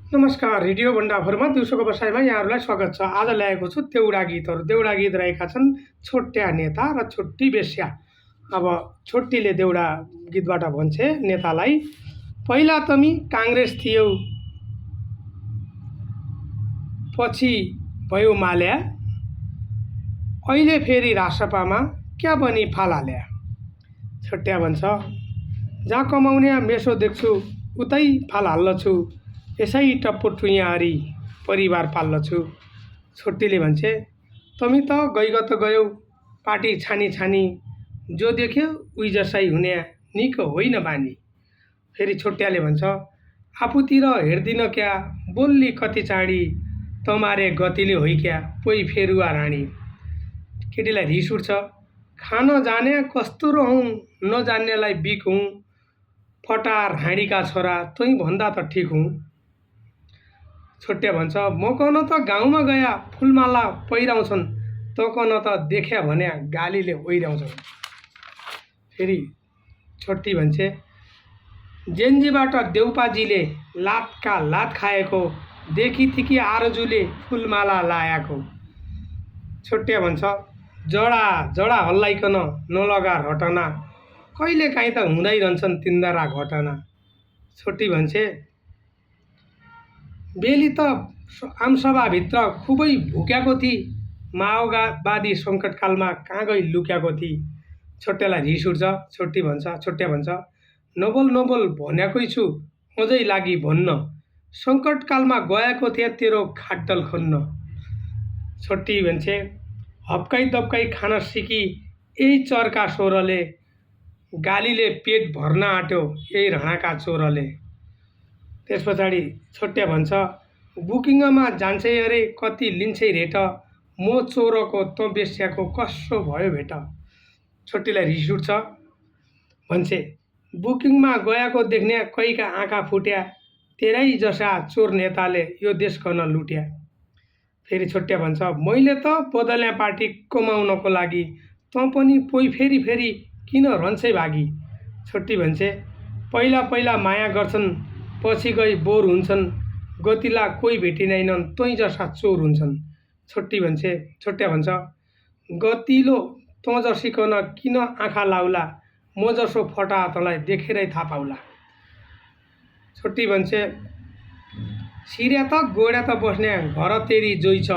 नमस्कार। रेडियो भण्डाफरमा दिउँसोको बसाइमा यहाँहरूलाई स्वागत छ। आज ल्याएको छु देउडा गीतहरू। देउडा गीत रहेका छन् छोट्या नेता र छोटी बेश्या। अब छोटीले देउडा गीतबाट भन्छे नेतालाई, पहिला तमी काङ्ग्रेस थियौ, पछि भयो माल्या, अहिले फेरि रासपामा क्या बनी फालाल्या। छोट्या भन्छ, जहाँ कमाउने मेसो देख्छु उतै फाल हाल्लछु, यसै टप्पो टुइयारी परिवार पाल्लछु। छोटीले भन्छे, तमी त गइगत गयौ पार्टी छानी छानी, जो देख्यो उही जसै हुने निक होइन बानी। फेरि छोट्याले भन्छ, आफूतिर हेर्दिन क्या, बोल्ली कति चाँडी, तमारे गतिले होइ क्या पोइ फेरुवा राणी। केटीलाई रिस उठ्छ, खान जाने कस्तो रहौँ, नजान्नेलाई बिक हुँ, फटार हाँडीका छोरा तै भन्दा त ठिक हुँ। छोट्या भन्छ, म कन त गाउँमा गया फुलमाला पहिराउँछन्, त कन त देख्या भन्या गालीले ओइराउँछन्। फेरि छोटी भन्छे, जेन्जीबाट देउपाजीले लातका लात खाएको, देखि थिकी आरजुले फुलमाला लायाको। छोट्या भन्छ, जडा जडा हल्लाइकन नलगा रटना, कहिले काहीँ त हुँदै रहन्छन् तिन्दरा घटना। छोटी भन्छे, बेली त आमसभाभित्र खुबै भुक्याको थी, माओवादी सङ्कटकालमा कहाँ गई लुक्याको थी। छोट्यालाई रिस उठ्छ। छोट्या भन्छ, नबोल नबोल भन्याकै छु, अझै लागि भन्न, सङ्कटकालमा गएको थिए तेरो खाड्डल खन्न। छोटी भन्छे, हप्काइ दप्काइ खान सिकी यही चरका सोरले, गालीले पेट भर्न आँट्यो यही राणाका चोरले। त्यस पछाडि छोट्या भन्छ, बुकिङमा जान्छे अरे कति लिन्छै रेट, म चोरको त बेस्याको कसो भयो भेट। छोटीलाई रिस उठ्छ। भन्छे, बुकिङमा गएको देख्ने कैका आँखा फुट्या, तेरै जसा चोर नेताले यो देश कन लुट्या। फेरि छोट्या भन्छ, मैले त बदल्या पार्टी कमाउनको लागि, त पनि पोइ फेरि फेरि किन रहन्छै भागी। छोटी भन्छे, पहिला पहिला माया गर्छन्, पछि गई बोर हुन्छन्, गतिला कोही भेटिँदैनन्, तै जसा चोर हुन्छन्। छोट्या भन्छ, गतिलो त जसिकन किन आँखा लाउला, म जसो फटा तँलाई देखेरै थाहा पाउला। छोटी भन्छे, सिर्या त गोड्या त बस्ने घर तेरी जोइ छ,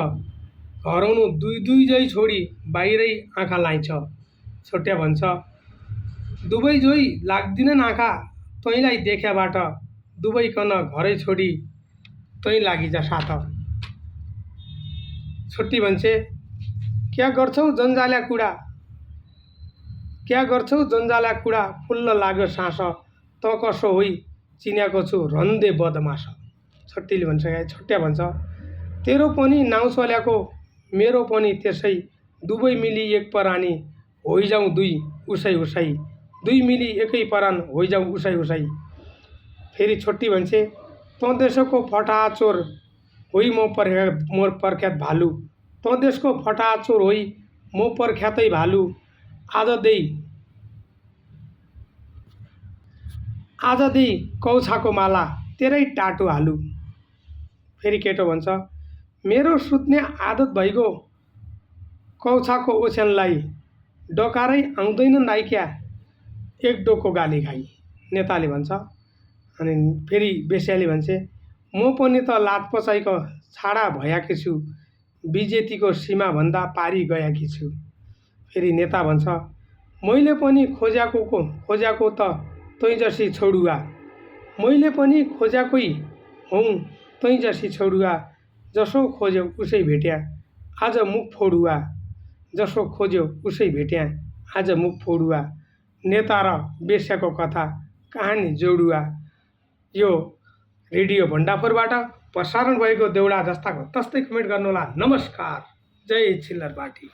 घरौनु दुई दुई जै छोडी बाहिरै आँखा लाइछ। छोट्या भन्छ, दुवै जोइ लाग्दिनन् आँखा, तैँलाई देख्याबाट, दुवै कन घरै छोडी तै लागि जा साथ। छोटी भन्छे, क्या गर्छौ जन्जाल्या कुडा, फुल्ल लाग्यो सास, त कसो होइ चिन्याको छु रन्दे बदमास। छोट्या भन्छ, तेरो पनि नाउँ चल्याको, मेरो पनि त्यसै, दुवै मिली एक परानी होइजाउँ दुई उसै उसै, दुई मिली एकै परान होइजाउँ उसै उसै। फेरि छोटी भन्छे, त देशको फटा चोर होइ मोर प्रख्यात भालु, त देशको फटा चोर होइ म प्रख्यातै भालु, आज देई कौछाको माला तेरै टाटो हालु। फेरि केटो भन्छ, मेरो सुत्ने आदत भइगो कौछाको ओछ्यानलाई, डकारै आउँदैन नाइ क्या एक डोको गाली खाइ। नेताले भन्छ। अनि फेरि बेस्याले भन्छे, म पनि त लात पचाइक छाडा भयाकी छु, बिजेतीको सीमाभन्दा पारी गयाकी छु। फेरि नेता भन्छ, मैले पनि खोज्याको त तै जसी छोडुवा, मैले पनि खोज्याकै हौँ तै जसी छोडुवा, जसो खोज्यो उसै भेट्या आज मुख फोडुवा, जसो खोज्यो उसै भेट्या आज मुख फोडुवा। नेता र बेस्याको कथा कहानी जोडुवा। यो रेडियो भण्डाफोरबाट प्रसारण भएको देउडा जस्ताको तस्तै कमेन्ट गर्नुहोला। नमस्कार। जय छिल्लर पार्टी।